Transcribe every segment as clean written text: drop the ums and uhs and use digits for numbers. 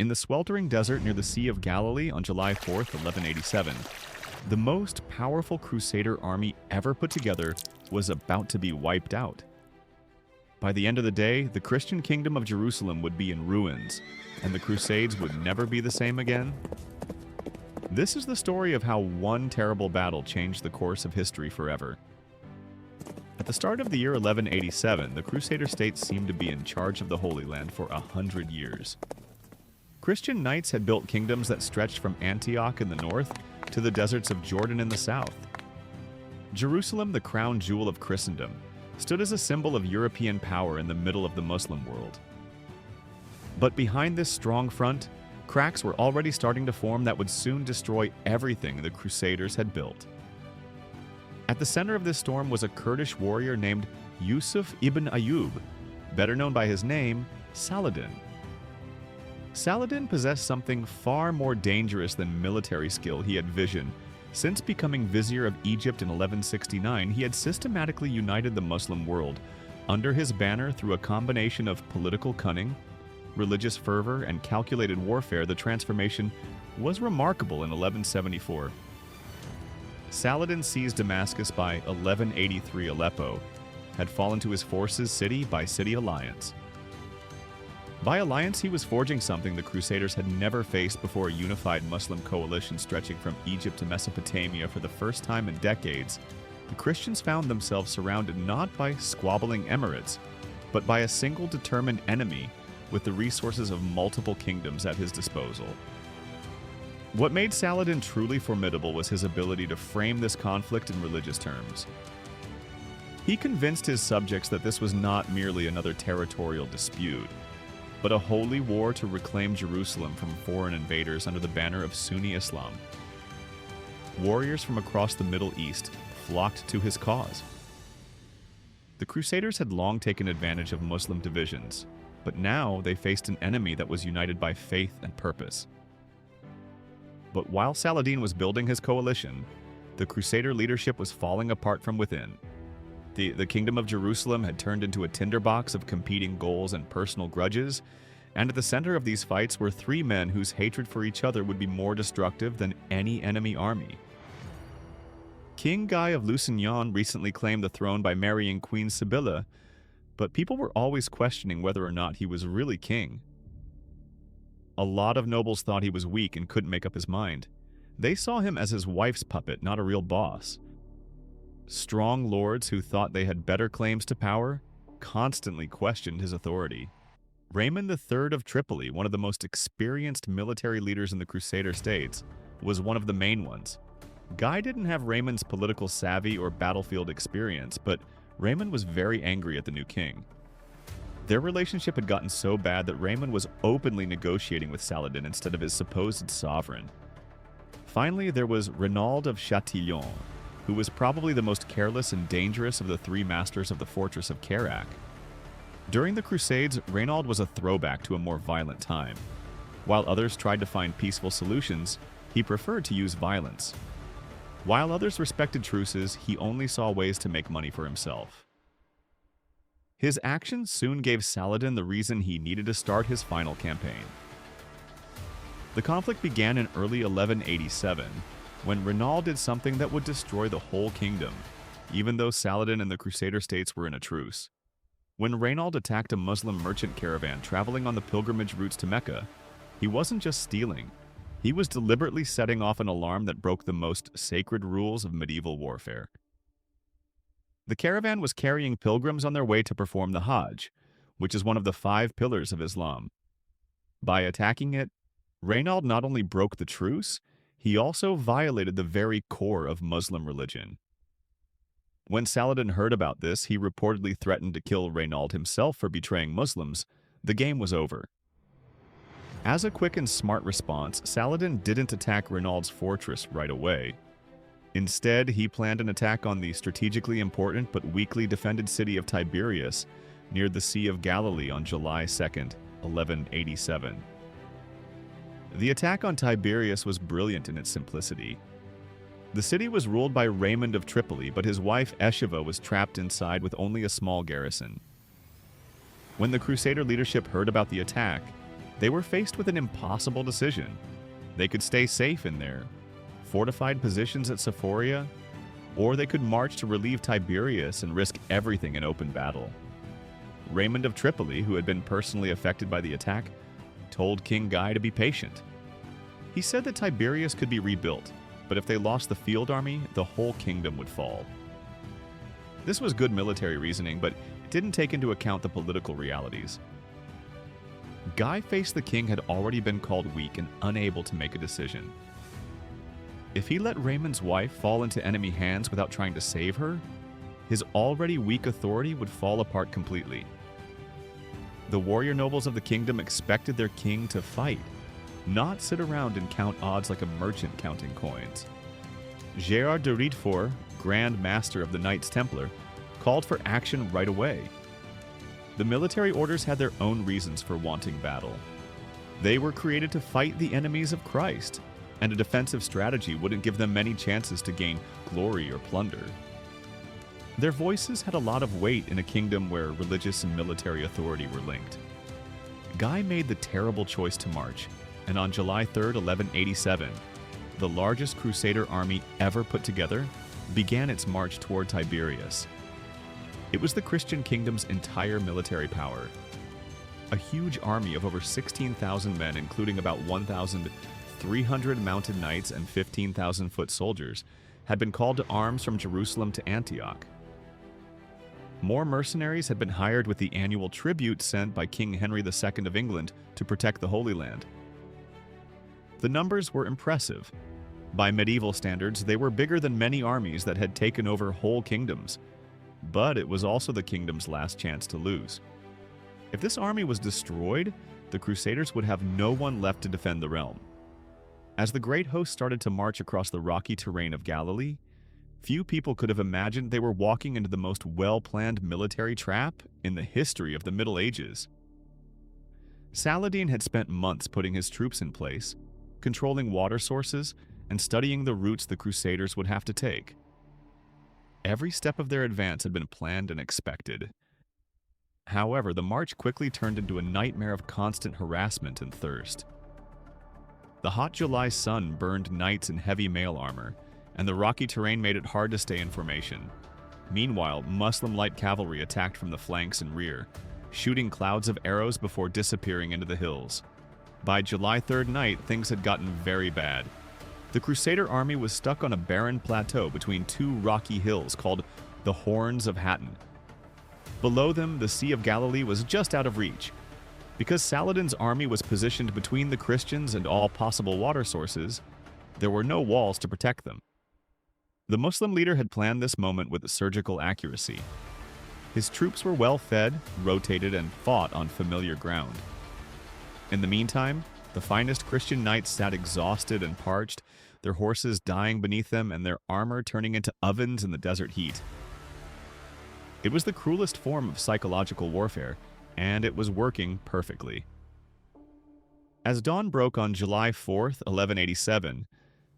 In the sweltering desert near the Sea of Galilee on July 4th, 1187, the most powerful Crusader army ever put together was about to be wiped out. By the end of the day, the Christian kingdom of Jerusalem would be in ruins, and the Crusades would never be the same again. This is the story of how one terrible battle changed the course of history forever. At the start of the year 1187, the Crusader states seemed to be in charge of the Holy Land for 100 years. Christian knights had built kingdoms that stretched from Antioch in the north to the deserts of Jordan in the south. Jerusalem, the crown jewel of Christendom, stood as a symbol of European power in the middle of the Muslim world. But behind this strong front, cracks were already starting to form that would soon destroy everything the Crusaders had built. At the center of this storm was a Kurdish warrior named Yusuf ibn Ayyub, better known by his name, Saladin. Saladin possessed something far more dangerous than military skill. He had vision. Since becoming vizier of Egypt in 1169, he had systematically united the Muslim world under his banner through a combination of political cunning, religious fervor, and calculated warfare. The transformation was remarkable in 1174. Saladin seized Damascus by 1183. Aleppo had fallen to his forces city by city alliance. By alliance, he was forging something the Crusaders had never faced before: a unified Muslim coalition stretching from Egypt to Mesopotamia. For the first time in decades, the Christians found themselves surrounded not by squabbling emirates, but by a single determined enemy with the resources of multiple kingdoms at his disposal. What made Saladin truly formidable was his ability to frame this conflict in religious terms. He convinced his subjects that this was not merely another territorial dispute, but a holy war to reclaim Jerusalem from foreign invaders under the banner of Sunni Islam. Warriors from across the Middle East flocked to his cause. The Crusaders had long taken advantage of Muslim divisions, but now they faced an enemy that was united by faith and purpose. But while Saladin was building his coalition, the Crusader leadership was falling apart from within. The Kingdom of Jerusalem had turned into a tinderbox of competing goals and personal grudges, and at the center of these fights were three men whose hatred for each other would be more destructive than any enemy army. King Guy of Lusignan recently claimed the throne by marrying Queen Sibylla, but people were always questioning whether or not he was really king. A lot of nobles thought he was weak and couldn't make up his mind. They saw him as his wife's puppet, not a real boss. Strong lords who thought they had better claims to power constantly questioned his authority. Raymond III of Tripoli, one of the most experienced military leaders in the Crusader states, was one of the main ones. Guy didn't have Raymond's political savvy or battlefield experience, but Raymond was very angry at the new king. Their relationship had gotten so bad that Raymond was openly negotiating with Saladin instead of his supposed sovereign. Finally, there was Renaud of Chatillon, who was probably the most careless and dangerous of the three masters of the fortress of Carac. During the Crusades, Renaud was a throwback to a more violent time. While others tried to find peaceful solutions, he preferred to use violence. While others respected truces, he only saw ways to make money for himself. His actions soon gave Saladin the reason he needed to start his final campaign. The conflict began in early 1187, when Renaud did something that would destroy the whole kingdom, even though Saladin and the Crusader states were in a truce. When Renaud attacked a Muslim merchant caravan traveling on the pilgrimage routes to Mecca, he wasn't just stealing. He was deliberately setting off an alarm that broke the most sacred rules of medieval warfare. The caravan was carrying pilgrims on their way to perform the Hajj, which is one of the 5 pillars of Islam. By attacking it, Renaud not only broke the truce, he also violated the very core of Muslim religion. When Saladin heard about this, he reportedly threatened to kill Renaud himself for betraying Muslims. The game was over. As a quick and smart response, Saladin didn't attack Renaud's fortress right away. Instead, he planned an attack on the strategically important but weakly defended city of Tiberias near the Sea of Galilee on July 2nd, 1187. The attack on Tiberias was brilliant in its simplicity. The city was ruled by Raymond of Tripoli, but his wife Eschiva was trapped inside with only a small garrison. When the Crusader leadership heard about the attack, They were faced with an impossible decision. They could stay safe in their fortified positions at Sephoria, or they could march to relieve Tiberius and risk everything in open battle. Raymond of Tripoli, who had been personally affected by the attack, told King Guy to be patient. He said that Tiberius could be rebuilt, but if they lost the field army, the whole kingdom would fall. This was good military reasoning, but it didn't take into account the political realities. Guy faced the king had already been called weak and unable to make a decision. If he let Raymond's wife fall into enemy hands without trying to save her, his already weak authority would fall apart completely. The warrior nobles of the kingdom expected their king to fight, not sit around and count odds like a merchant counting coins. Gérard de Riedfort, Grand Master of the Knights Templar, called for action right away. The military orders had their own reasons for wanting battle. They were created to fight the enemies of Christ, and a defensive strategy wouldn't give them many chances to gain glory or plunder. Their voices had a lot of weight in a kingdom where religious and military authority were linked. Guy made the terrible choice to march, and on July 3, 1187, the largest Crusader army ever put together began its march toward Tiberias. It was the Christian kingdom's entire military power. A huge army of over 16,000 men, including about 1,300 mounted knights and 15,000 foot soldiers, had been called to arms from Jerusalem to Antioch. More mercenaries had been hired with the annual tribute sent by King Henry II of England to protect the Holy Land. The numbers were impressive. By medieval standards, they were bigger than many armies that had taken over whole kingdoms. But it was also the kingdom's last chance to lose. If this army was destroyed, the Crusaders would have no one left to defend the realm. As the great host started to march across the rocky terrain of Galilee, few people could have imagined they were walking into the most well-planned military trap in the history of the Middle Ages. Saladin had spent months putting his troops in place, controlling water sources, and studying the routes the Crusaders would have to take. Every step of their advance had been planned and expected. However, the march quickly turned into a nightmare of constant harassment and thirst. The hot July sun burned knights in heavy mail armor, and the rocky terrain made it hard to stay in formation. Meanwhile, Muslim light cavalry attacked from the flanks and rear, shooting clouds of arrows before disappearing into the hills. By July 3rd night, things had gotten very bad. The Crusader army was stuck on a barren plateau between two rocky hills called the Horns of Hattin. Below them, the Sea of Galilee was just out of reach. Because Saladin's army was positioned between the Christians and all possible water sources, there were no walls to protect them. The Muslim leader had planned this moment with surgical accuracy. His troops were well fed, rotated, and fought on familiar ground. In the meantime, the finest Christian knights sat exhausted and parched, their horses dying beneath them and their armor turning into ovens in the desert heat. It was the cruelest form of psychological warfare, and it was working perfectly. As dawn broke on July 4th, 1187,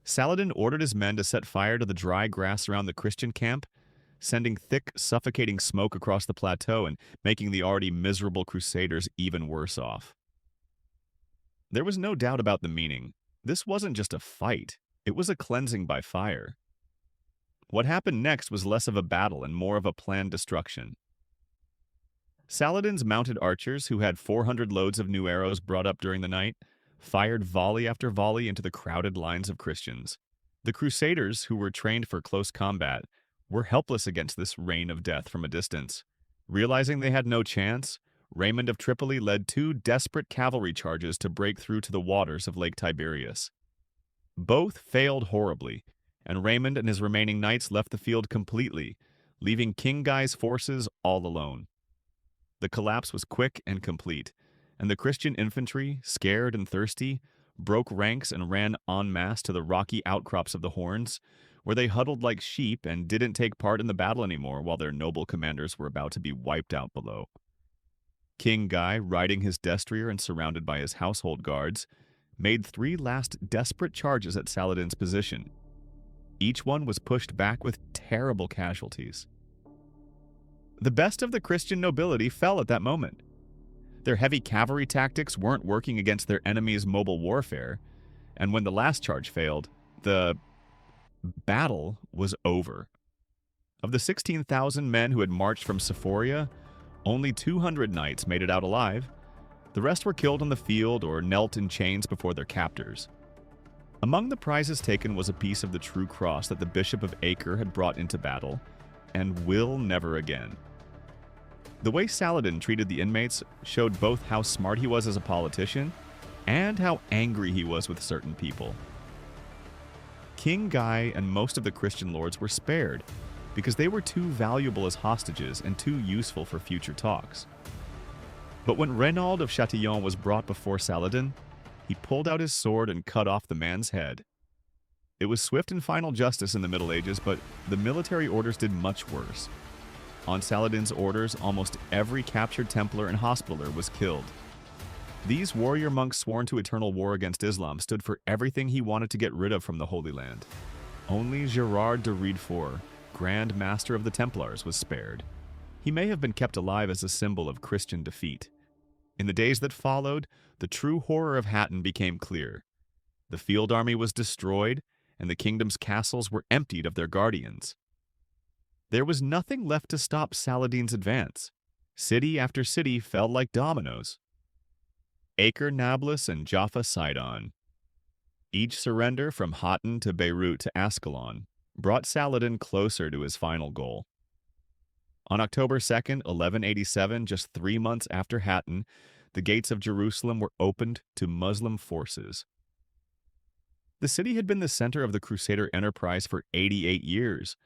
Saladin ordered his men to set fire to the dry grass around the Christian camp, sending thick, suffocating smoke across the plateau and making the already miserable Crusaders even worse off. There was no doubt about the meaning. This wasn't just a fight, it was a cleansing by fire. What happened next was less of a battle and more of a planned destruction. Saladin's mounted archers, who had 400 loads of new arrows brought up during the night, fired volley after volley into the crowded lines of Christians. The Crusaders, who were trained for close combat, were helpless against this rain of death from a distance. Realizing they had no chance, Raymond of Tripoli led 2 desperate cavalry charges to break through to the waters of Lake Tiberias. Both failed horribly, and Raymond and his remaining knights left the field completely, leaving King Guy's forces all alone. The collapse was quick and complete, and the Christian infantry, scared and thirsty, broke ranks and ran en masse to the rocky outcrops of the Horns, where they huddled like sheep and didn't take part in the battle anymore while their noble commanders were about to be wiped out below. King Guy, riding his destrier and surrounded by his household guards, made 3 last desperate charges at Saladin's position. Each one was pushed back with terrible casualties. The best of the Christian nobility fell at that moment. Their heavy cavalry tactics weren't working against their enemy's mobile warfare, and when the last charge failed, the battle was over. Of the 16,000 men who had marched from Sephoria, only 200 knights made it out alive. The rest were killed on the field or knelt in chains before their captors. Among the prizes taken was a piece of the true cross that the Bishop of Acre had brought into battle, and will never again. The way Saladin treated the inmates showed both how smart he was as a politician and how angry he was with certain people. King Guy and most of the Christian lords were spared because they were too valuable as hostages and too useful for future talks. But when Renaud of Chatillon was brought before Saladin, he pulled out his sword and cut off the man's head. It was swift and final justice in the Middle Ages, but the military orders did much worse. On Saladin's orders, almost every captured Templar and Hospitaller was killed. These warrior monks sworn to eternal war against Islam stood for everything he wanted to get rid of from the Holy Land. Only Gerard de Riedfort, Grand Master of the Templars, was spared. He may have been kept alive as a symbol of Christian defeat. In the days that followed, the true horror of Hattin became clear. The field army was destroyed, and the kingdom's castles were emptied of their guardians. There was nothing left to stop Saladin's advance. City after city fell like dominoes. Acre, Nablus, and Jaffa Sidon. Each surrender from Hattin to Beirut to Ascalon brought Saladin closer to his final goal. On October 2nd, 1187, just 3 months after Hattin, the gates of Jerusalem were opened to Muslim forces. The city had been the center of the Crusader enterprise for 88 years,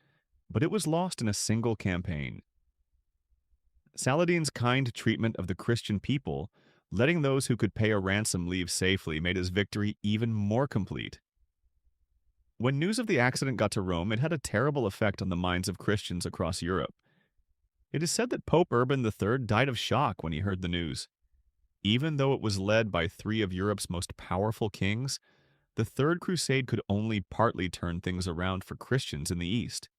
but it was lost in a single campaign. Saladin's kind treatment of the Christian people, letting those who could pay a ransom leave safely, made his victory even more complete. When news of the accident got to Rome, it had a terrible effect on the minds of Christians across Europe. It is said that Pope Urban III died of shock when he heard the news. Even though it was led by 3 of Europe's most powerful kings, the Third Crusade could only partly turn things around for Christians in the East.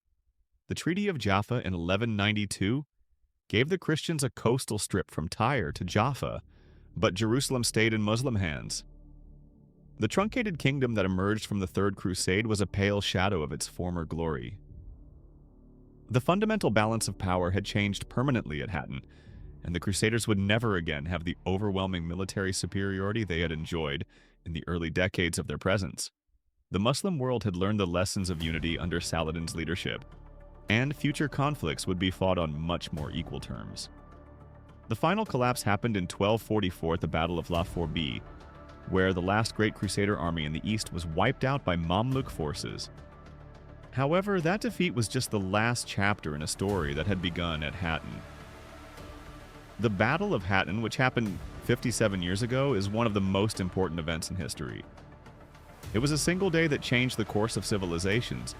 The Treaty of Jaffa in 1192 gave the Christians a coastal strip from Tyre to Jaffa, but Jerusalem stayed in Muslim hands. The truncated kingdom that emerged from the Third Crusade was a pale shadow of its former glory. The fundamental balance of power had changed permanently at Hattin, and the Crusaders would never again have the overwhelming military superiority they had enjoyed in the early decades of their presence. The Muslim world had learned the lessons of unity under Saladin's leadership, and future conflicts would be fought on much more equal terms. The final collapse happened in 1244 at the Battle of La Forbie, where the last great Crusader army in the east was wiped out by Mamluk forces. However, that defeat was just the last chapter in a story that had begun at Hattin. The Battle of Hattin, which happened 57 years ago, is one of the most important events in history. It was a single day that changed the course of civilizations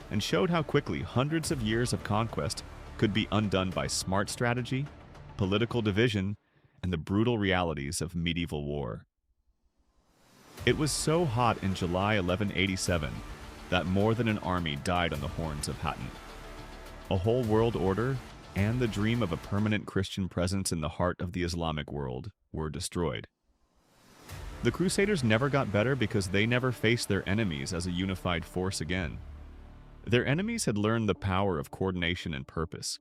and showed how quickly hundreds of years of conquest could be undone by smart strategy, political division, and the brutal realities of medieval war. It was so hot in July 1187 that more than an army died on the horns of Hattin. A whole world order and the dream of a permanent Christian presence in the heart of the Islamic world were destroyed. The Crusaders never got better because they never faced their enemies as a unified force again. Their enemies had learned the power of coordination and purpose,